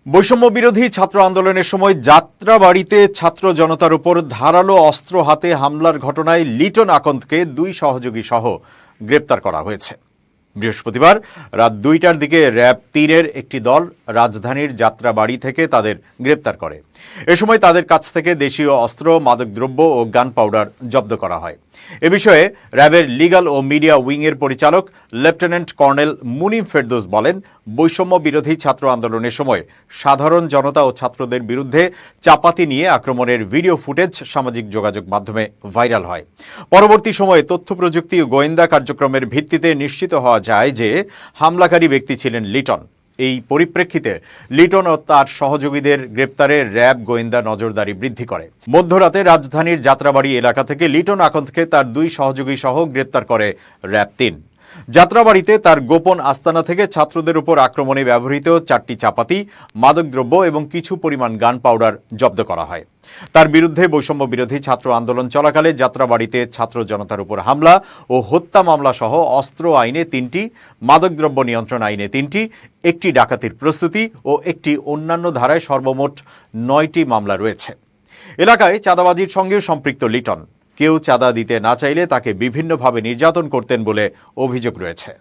বৈষম্য বিরোধী ছাত্র আন্দোলনের সময় যাত্রাবাড়িতে ছাত্র জনতার উপর ধারালো অস্ত্র হাতে হামলার ঘটনায় লিটন আকন্দকে 2 সহযোগী সহ গ্রেপ্তার করা হয়েছে। বৃহস্পতিবার রাত 2টার দিকে র্যাব 3-এর একটি দল রাজধানীর যাত্রাবাড়ি থেকে তাদের গ্রেপ্তার করে। এ সময় তাদের কাছ থেকে দেশীয় অস্ত্র, মাদকদ্রব্য ও গান পাউডার জব্দ করা হয়। এ বিষয়ে র্যাবের লিগ্যাল ও মিডিয়া উইংয়ের পরিচালক লেফটেন্যান্ট কর্নেল মুনিম ফেরদৌস বলেন, বৈষম্য বিরোধী ছাত্র আন্দোলনের সময় সাধারণ জনতা ও ছাত্রদের বিরুদ্ধে চাপাতি নিয়ে আক্রমণের ভিডিও ফুটেজ সামাজিক যোগাযোগ মাধ্যমে ভাইরাল হয়। পরবর্তী সময়ে তথ্য প্রযুক্তি ও গোয়েন্দা কার্যক্রমের ভিত্তিতে নিশ্চিত হওয়া যায় যে হামলাকারী ব্যক্তি ছিলেন লিটন। এই পরিপ্রেক্ষিতে লিটন ও তার সহযোগীদের গ্রেপ্তারে র্যাব গোয়েন্দা নজরদারি বৃদ্ধি করে। মধ্যরাতে রাজধানীর যাত্রাবাড়ি এলাকা থেকে লিটন আকন্দকে তার 2 সহযোগী সহ গ্রেপ্তার করে র্যাব 3। যাত্রাবাড়িতে তার গোপন আস্তানা থেকে ছাত্রদের উপর আক্রমণে ব্যবহৃত 4টি চাপাতি, মাদকদ্রব্য এবং কিছু পরিমাণ গান পাউডার জব্দ করা হয়। তার বিরুদ্ধে বৈষম্য বিরোধী ছাত্র আন্দোলন চলাকালে যাত্রাবাড়িতে ছাত্র জনতার উপর হামলা ও হত্যা মামলা সহ অস্ত্র আইনে 3টি, মাদকদ্রব্য নিয়ন্ত্রণ আইনে 3টি, একটি ডাকাতির প্রস্তুতি ও একটি অন্যান্য ধারায় সর্বমোট 9টি মামলা রয়েছে। এলাকায় চাঁদাবাজির সঙ্গেও সম্পৃক্ত লিটন। কেউ চাঁদা দিতে না চাইলে তাকে বিভিন্নভাবে নির্যাতন করতেন বলে অভিযোগ রয়েছে।